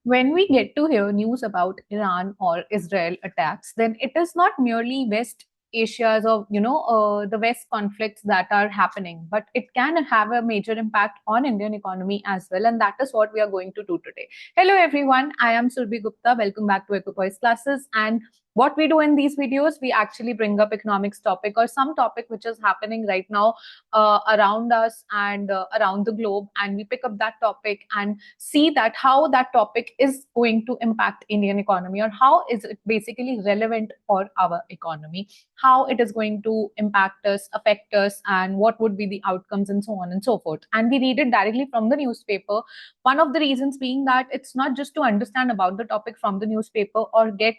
When we get to hear news about Iran or Israel attacks, then it is not merely West Asia's or the West conflicts that are happening, but it can have a major impact on Indian economy as well, and that is what we are going to do today. Hello everyone, I am Surbhi Gupta. Welcome back to Equipoise Classes. And what we do in these videos, we actually bring up economics topic or some topic which is happening right now around us and around the globe, and we pick up that topic and see that how that topic is going to impact Indian economy, or how is it basically relevant for our economy, how it is going to impact us, affect us, and what would be the outcomes, and so on and so forth. And we read it directly from the newspaper. One of the reasons being that it's not just to understand about the topic from the newspaper or give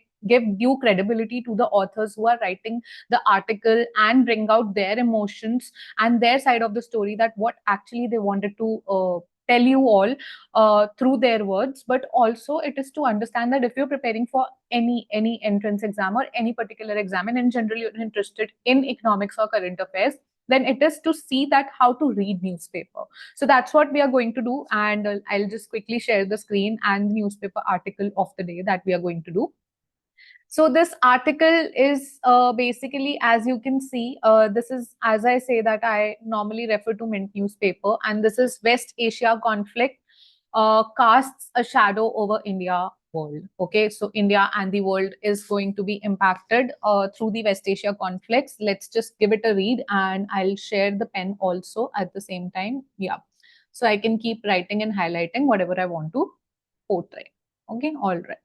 due credibility to the authors who are writing the article and bring out their emotions and their side of the story, that what actually they wanted to tell you all through their words, but also it is to understand that if you're preparing for any entrance exam or any particular exam, and in general you're interested in economics or current affairs, then it is to see that how to read newspaper. So that's what we are going to do, and I'll just quickly share the screen and the newspaper article of the day that we are going to do. So this article is basically, as you can see, this is, as I say, that I normally refer to Mint newspaper, and this is West Asia conflict casts a shadow over India world. Okay, so India and the world is going to be impacted through the West Asia conflicts. Let's just give it a read, and I'll share the pen also at the same time. Yeah, so I can keep writing and highlighting whatever I want to portray. Okay, all right.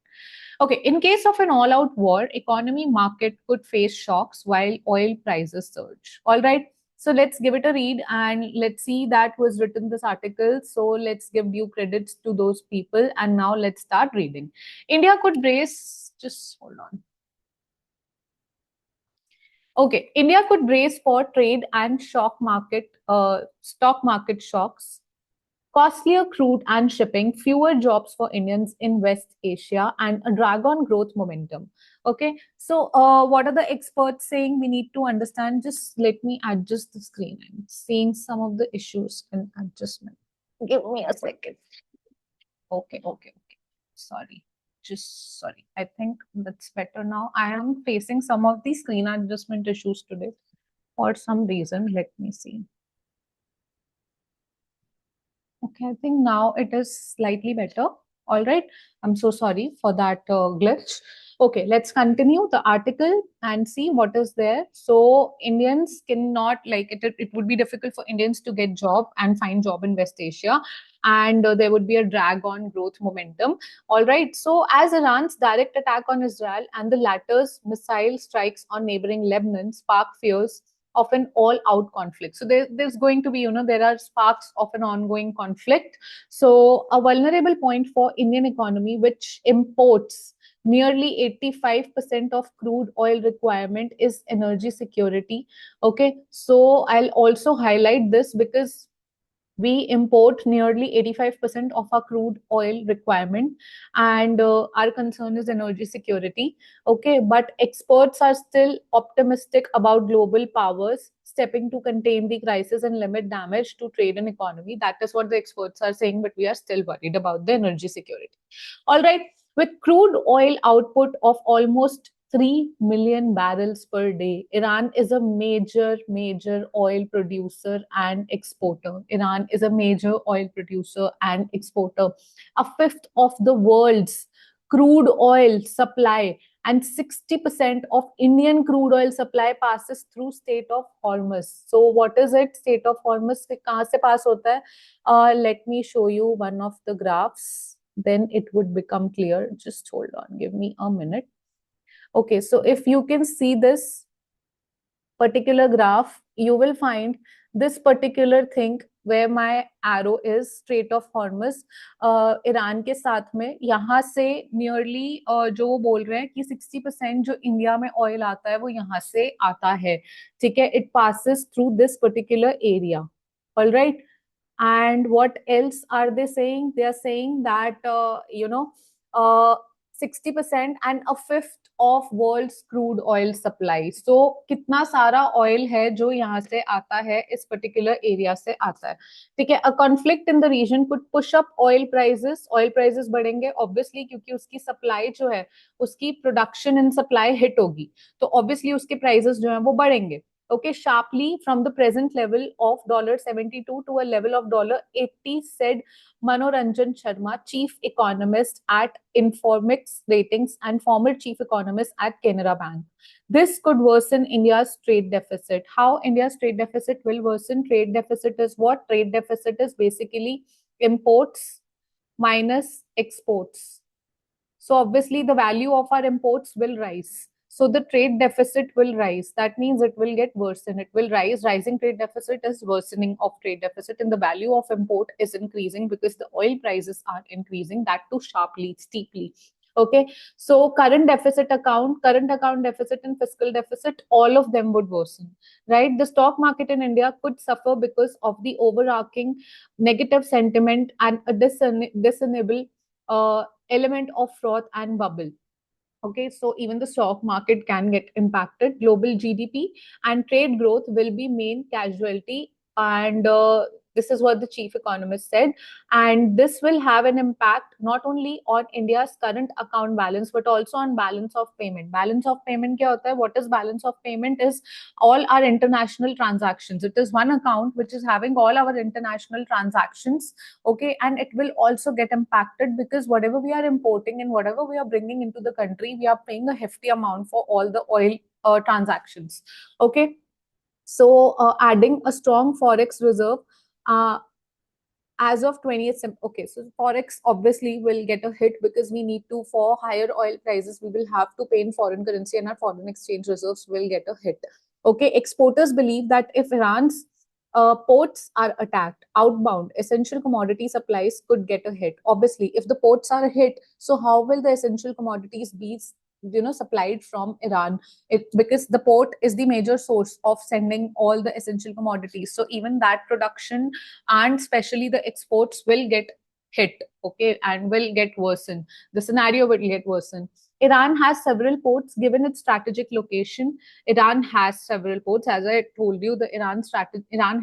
Okay, in case of an all-out war, economy market could face shocks while oil prices surge. All right, so let's give it a read and let's see that who has written this article. So let's give due credits to those people, and now let's start reading. India could brace, just hold on. Okay, India could brace for trade and stock market shocks. Costlier crude and shipping, fewer jobs for Indians in West Asia, and a drag on growth momentum. Okay, so what are the experts saying? We need to understand. Just let me adjust the screen. I'm seeing some of the issues in adjustment. Give me a second. Okay. Sorry. Just sorry. I think that's better now. I am facing some of the screen adjustment issues today for some reason. Let me see. Okay, I think now it is slightly better. All right. I'm so sorry for that glitch. Okay, let's continue the article and see what is there. So Indians cannot, like, it would be difficult for Indians to get job and find job in West Asia, and there would be a drag on growth momentum. All right. So as Iran's direct attack on Israel and the latter's missile strikes on neighboring Lebanon spark fears of an all-out conflict. So there's going to be, there are sparks of an ongoing conflict. So a vulnerable point for Indian economy, which imports nearly 85% of crude oil requirement, is energy security. Okay, so I'll also highlight this because we import nearly 85% of our crude oil requirement, and our concern is energy security. Okay, but experts are still optimistic about global powers stepping to contain the crisis and limit damage to trade and economy. That is what the experts are saying, but we are still worried about the energy security. All right, with crude oil output of almost 3 million barrels per day. Iran is a major oil producer and exporter. Iran is a major oil producer and exporter. A fifth of the world's crude oil supply and 60% of Indian crude oil supply passes through Strait of Hormuz. So what is it? Strait of Hormuz kahan se pass hota hai? Let me show you one of the graphs. Then it would become clear. Just hold on. Give me a minute. Okay, so if you can see this particular graph, you will find this particular thing where my arrow is, Strait of Hormuz, Iran के साथ में, यहाँ से nearly जो वो बोल रहे हैं कि 60% जो इंडिया में ऑयल आता है वो यहाँ से आता है, ठीक है? It passes through this particular area. All right. And what else are they saying? They are saying that 60% and a fifth of world's crude oil supply. So कितना सारा oil है जो यहाँ से आता है, इस particular area से आता है, ठीक है. A conflict in the region could push up oil prices बढ़ेंगे obviously, क्योंकि उसकी supply जो है, उसकी production and supply hit होगी, तो obviously उसके prices जो है वो बढ़ेंगे. Okay, sharply from the present level of $72 to a level of $80, said Manoranjan Sharma, chief economist at Informix Ratings and former chief economist at Canara Bank. This could worsen India's trade deficit. How India's trade deficit will worsen? Trade deficit is what? Trade deficit is basically imports minus exports. So obviously the value of our imports will rise. So the trade deficit will rise. That means it will get worsened. It will rise. Rising trade deficit is worsening of trade deficit, and the value of import is increasing because the oil prices are increasing, that too sharply, steeply. Okay, so current account deficit and fiscal deficit, all of them would worsen, right? The stock market in India could suffer because of the overarching negative sentiment and a discernible element of froth and bubble. Okay, so even the stock market can get impacted. Global GDP and trade growth will be main casualty, and this is what the chief economist said. And this will have an impact not only on India's current account balance, but also on balance of payment. Balance of payment kya hota hai? What is balance of payment? Is all our international transactions. It is one account which is having all our international transactions. Okay, and it will also get impacted because whatever we are importing and whatever we are bringing into the country, we are paying a hefty amount for all the oil transactions. Okay, so adding a strong forex reserve as of 20th. Okay, so forex obviously will get a hit because we need to, for higher oil prices, we will have to pay in foreign currency, and our foreign exchange reserves will get a hit. Okay, exporters believe that if Iran's ports are attacked, outbound essential commodity supplies could get a hit. Obviously, if the ports are hit, so how will the essential commodities be supplied from Iran? Because the port is the major source of sending all the essential commodities, so even that production and especially the exports will get hit. Okay, and will get worsened. The scenario will get worsened. Iran has several ports given its strategic location. Iran has several ports, as I told you. The Iran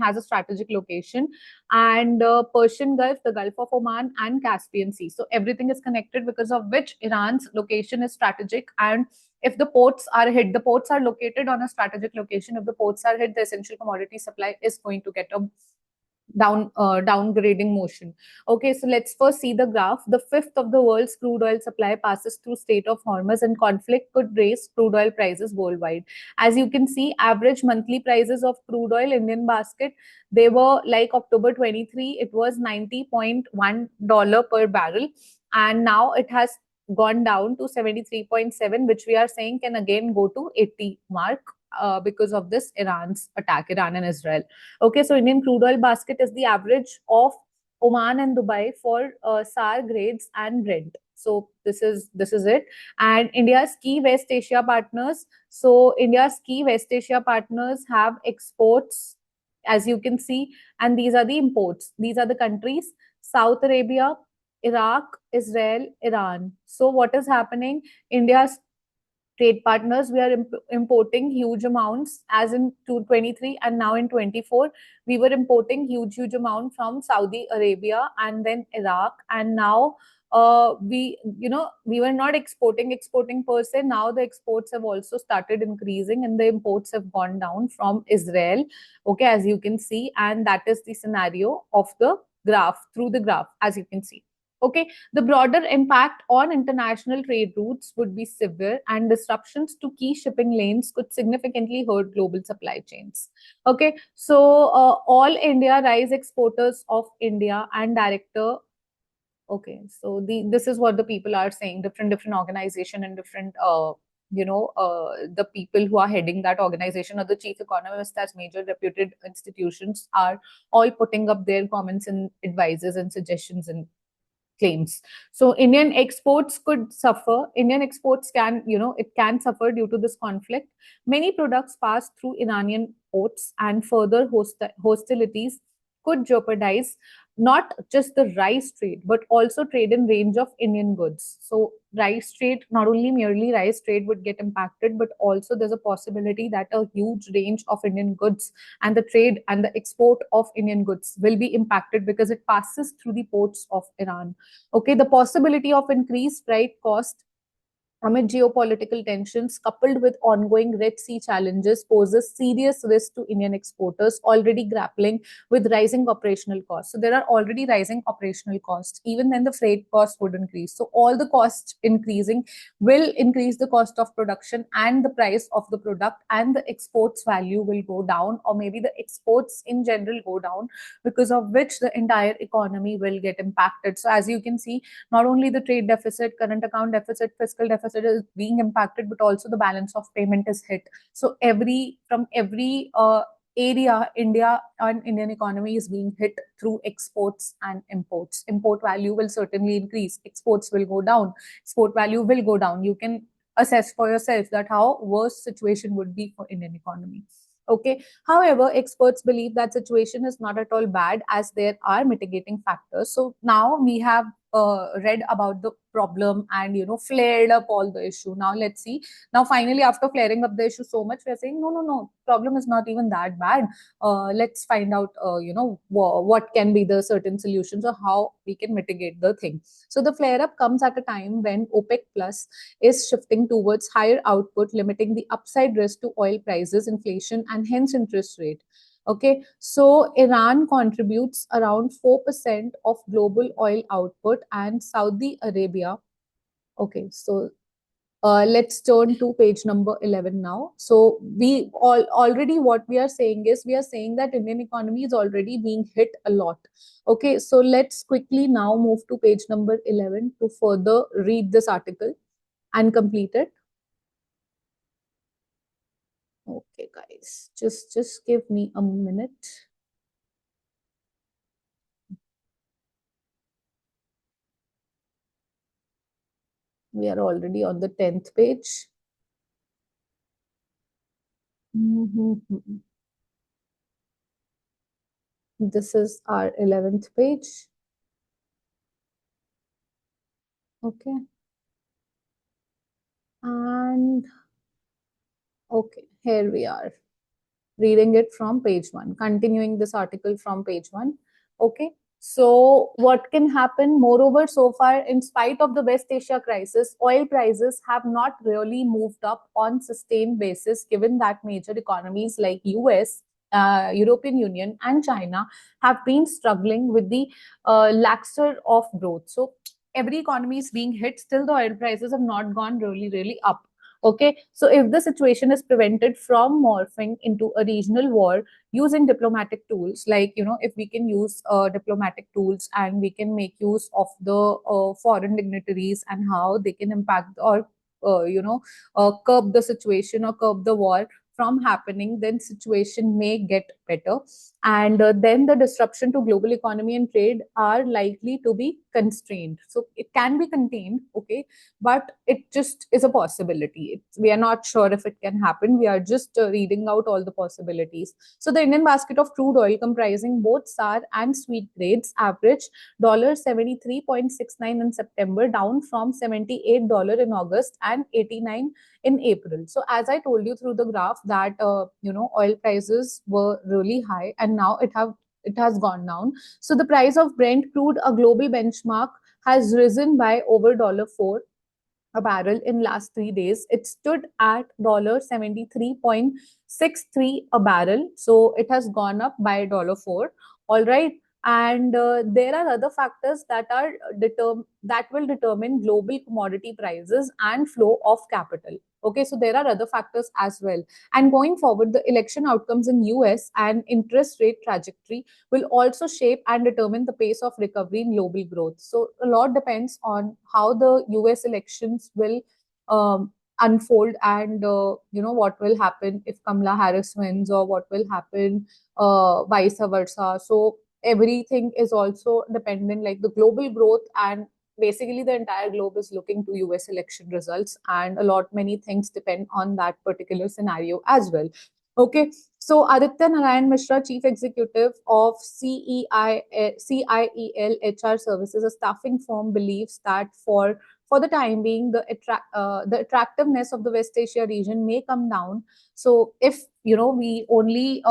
has a strategic location, and Persian Gulf, the Gulf of Oman, and Caspian Sea. So everything is connected, because of which Iran's location is strategic. And if the ports are hit, the ports are located on a strategic location. If the ports are hit, the essential commodity supply is going to get a downgrading motion. Okay, so let's first see the graph. The fifth of the world's crude oil supply passes through Strait of Hormuz, and conflict could raise crude oil prices worldwide. As you can see, average monthly prices of crude oil Indian basket, they were like October 23, it was $90.1 per barrel, and now it has gone down to 73.7, which we are saying can again go to 80 mark because of this Iran's attack, Iran and Israel. Okay, so Indian crude oil basket is the average of Oman and Dubai for SAR grades and Brent. So this is it. And India's key West Asia partners. So India's key West Asia partners have exports, as you can see, and these are the imports. These are the countries: South Arabia, Iraq, Israel, Iran. So what is happening? India's trade partners, we are importing huge amounts, as in 2023, and now in 24 we were importing huge amount from Saudi Arabia and then Iraq, and now we were not exporting per se. Now the exports have also started increasing, and the imports have gone down from Israel. Okay, as you can see, and that is the scenario of the graph, through the graph, as you can see. Okay, the broader impact on international trade routes would be severe, and disruptions to key shipping lanes could significantly hurt global supply chains. Okay, so All India Rice Exporters of India and Director. Okay, so this is what the people are saying. Different organization and different the people who are heading that organization, or the chief economists as major reputed institutions, are all putting up their comments and advices and suggestions and claims. So Indian exports could suffer. Indian exports it can suffer due to this conflict. Many products pass through Iranian ports, and further hostilities could jeopardize not just the rice trade, but also trade in range of Indian goods. So rice trade, not only merely rice trade would get impacted, but also there's a possibility that a huge range of Indian goods and the trade and the export of Indian goods will be impacted because it passes through the ports of Iran. Okay, the possibility of increased freight cost amid geopolitical tensions coupled with ongoing Red Sea challenges poses serious risk to Indian exporters already grappling with rising operational costs. So there are already rising operational costs. Even then the freight cost would increase. So all the costs increasing will increase the cost of production and the price of the product, and the exports value will go down, or maybe the exports in general go down, because of which the entire economy will get impacted. So as you can see, not only the trade deficit, current account deficit, fiscal deficit is being impacted, but also the balance of payment is hit. So from every area, India and Indian economy is being hit through exports and imports. Import value will certainly increase. Exports will go down. Export value will go down. You can assess for yourself that how worse situation would be for Indian economy. Okay. However, experts believe that situation is not at all bad as there are mitigating factors. So now we have read about the problem and flared up all the issue. Now let's see. Now finally, after flaring up the issue so much, we're saying no, problem is not even that bad. Let's find out what can be the certain solutions or how we can mitigate the thing. So the flare up comes at a time when OPEC plus is shifting towards higher output, limiting the upside risk to oil prices, inflation, and hence interest rate. Okay, so Iran contributes around 4% of global oil output, and Saudi Arabia. Okay, so let's turn to page number 11 now. So we already, what we are saying is, we are saying that Indian economy is already being hit a lot. Okay, so let's quickly now move to page number 11 to further read this article and complete it. Okay, guys, just give me a minute. We are already on the 10th page. This is our 11th page. Okay. And okay, here we are, reading it from page 1, continuing this article from page 1. Okay, so what can happen? Moreover, so far, in spite of the West Asia crisis, oil prices have not really moved up on sustained basis, given that major economies like US, European Union, and China have been struggling with the laxer of growth. So every economy is being hit. Still, the oil prices have not gone really up. Okay, so if the situation is prevented from morphing into a regional war using diplomatic tools, like, if we can use diplomatic tools and we can make use of the foreign dignitaries and how they can impact or, curb the situation or curb the war from happening, then situation may get better. And then the disruption to global economy and trade are likely to be constrained. So it can be contained, okay, but it just is a possibility. We are not sure if it can happen. We are just reading out all the possibilities. So the Indian basket of crude oil, comprising both sour and sweet grades, averaged $73.69 in September, down from $78 in August and 89 in April. So as I told you through the graph that oil prices were really high, and now it has gone down. So the price of Brent crude, a global benchmark, has risen by over $4 a barrel in last 3 days. It stood at $73.63 a barrel. So it has gone up by $4. All right. And there are other factors that are that will determine global commodity prices and flow of capital. Okay, so there are other factors as well. And going forward, the election outcomes in US and interest rate trajectory will also shape and determine the pace of recovery in global growth. So a lot depends on how the US elections will unfold, and what will happen if Kamala Harris wins, or what will happen vice versa. So everything is also dependent, like the global growth, and basically the entire globe is looking to US election results, and many things depend on that particular scenario as well. Okay, So Aditya Narayan Mishra, Chief Executive of CIEL HR Services, a staffing firm, believes that for the time being, the attractiveness of the West Asia region may come down. So if we only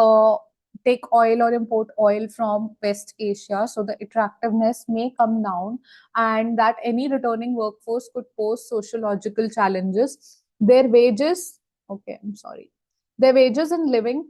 take oil or import oil from West Asia, so the attractiveness may come down, and that any returning workforce could pose sociological challenges. Their wages, okay, I'm sorry, their wages and living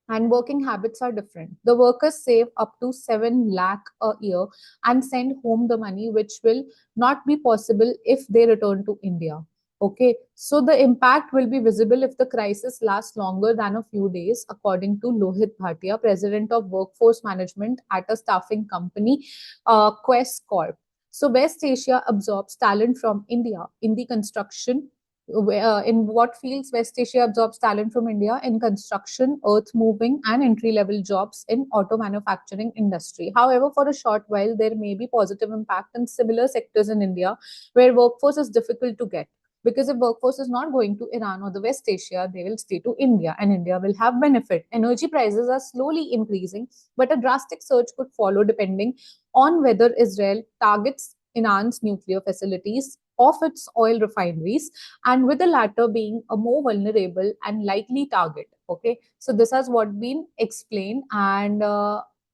and working habits are different. The workers save up to 7 lakh a year and send home the money, which will not be possible if they return to India. Okay, so the impact will be visible if the crisis lasts longer than a few days, according to Lohit Bhatia, president of workforce management at a staffing company, Quest Corp. So West Asia absorbs talent from India in the construction. In what fields West Asia absorbs talent from India? In construction, earth moving, and entry level jobs in auto manufacturing industry. However, for a short while, there may be positive impact in similar sectors in India where workforce is difficult to get. Because if workforce is not going to Iran or the West Asia, they will stay to India, and India will have benefit. Energy prices are slowly increasing, but a drastic surge could follow depending on whether Israel targets Iran's nuclear facilities of its oil refineries, and with the latter being a more vulnerable and likely target. Okay, so this has what been explained, and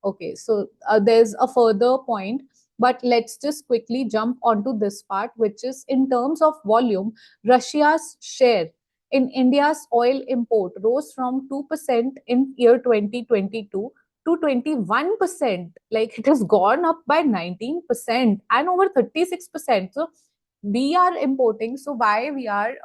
okay, so there's a further point, but let's just quickly jump onto this part, which is in terms of volume, Russia's share in India's oil import rose from 2% in year 2022 to 21%. Like, it has gone up by 19% and over 36%. So we are importing. So why we are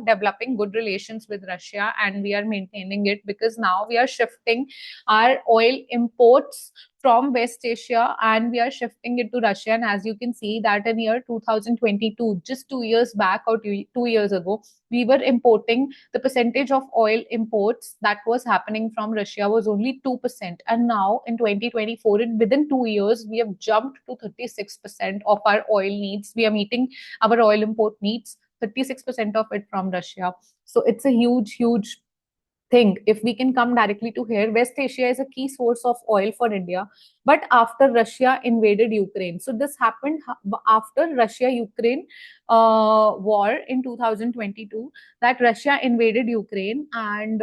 developing good relations with Russia, and we are maintaining it? Because now we are shifting our oil imports from West Asia and we are shifting it to Russia. And as you can see that in year 2022, just 2 years back or 2 years ago, we were importing, the percentage of oil imports that was happening from Russia was only 2%. And now in 2024, within 2 years, we have jumped to 36% of our oil needs. We are meeting our oil import needs, 36% of it from Russia. So it's a huge, huge think if we can come directly to here. West Asia is a key source of oil for India, but after Russia invaded Ukraine. So this happened after Russia Ukraine war in 2022, that Russia invaded Ukraine, and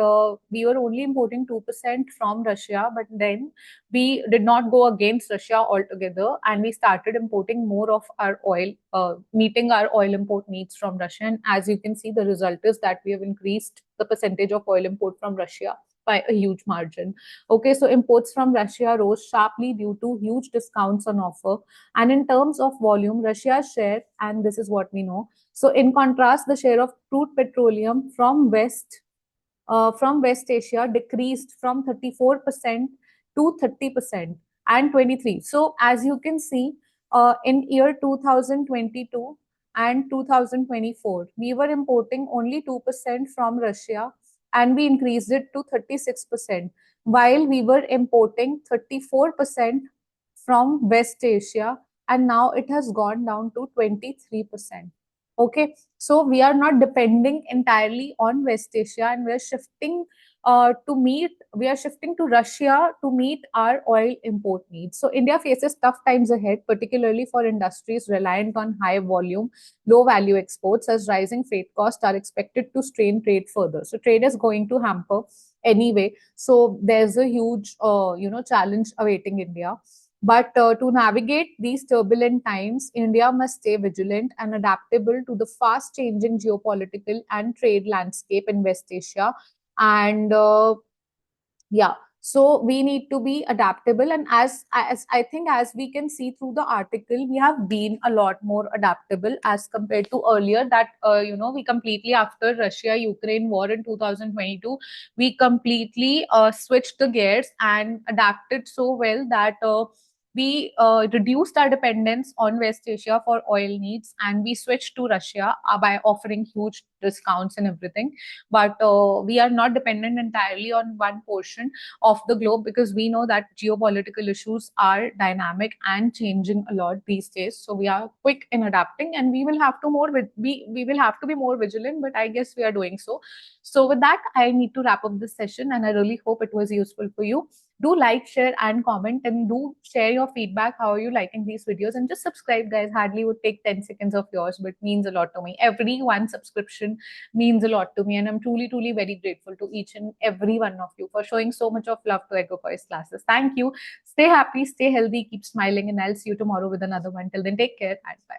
we were only importing 2% from Russia, but then we did not go against Russia altogether, and we started importing more of our oil, meeting our oil import needs from Russia. And as you can see, the result is that we have increased the percentage of oil import from Russia by a huge margin. Okay, so imports from Russia rose sharply due to huge discounts on offer. And in terms of volume, Russia's share, and this is what we know. So in contrast, the share of crude petroleum from West Asia decreased from 34% to 30% and 23. So as you can see, in year 2022 and 2024, we were importing only 2% from Russia, and we increased it to 36%, while we were importing 34% from West Asia, and now it has gone down to 23%. Okay, so we are not depending entirely on West Asia, and we are shifting we are shifting to Russia to meet our oil import needs. So India faces tough times ahead, particularly for industries reliant on high volume, low value exports, as rising freight costs are expected to strain trade further. So trade is going to hamper anyway. So there's a huge challenge awaiting India. But to navigate these turbulent times, India must stay vigilant and adaptable to the fast changing geopolitical and trade landscape in West Asia. And yeah, so we need to be adaptable. And as I think, as we can see through the article, we have been a lot more adaptable as compared to earlier. That we completely, after Russia Ukraine war in 2022, we completely switched the gears and adapted so well that we reduced our dependence on West Asia for oil needs, and we switched to Russia by offering huge discounts and everything. But we are not dependent entirely on one portion of the globe, because we know that geopolitical issues are dynamic and changing a lot these days. So we are quick in adapting, and we will have to we will have to be more vigilant, but I guess we are doing so. So with that, I need to wrap up this session, and I really hope it was useful for you. Do like, share, and comment, and do share your feedback. How are you liking these videos? And just subscribe, guys. Hardly would take 10 seconds of yours, but means a lot to me. Every one subscription means a lot to me, and I'm truly, truly very grateful to each and every one of you for showing so much of love to Equipoise classes. Thank you. Stay happy, stay healthy, keep smiling, and I'll see you tomorrow with another one. Till then, take care and bye.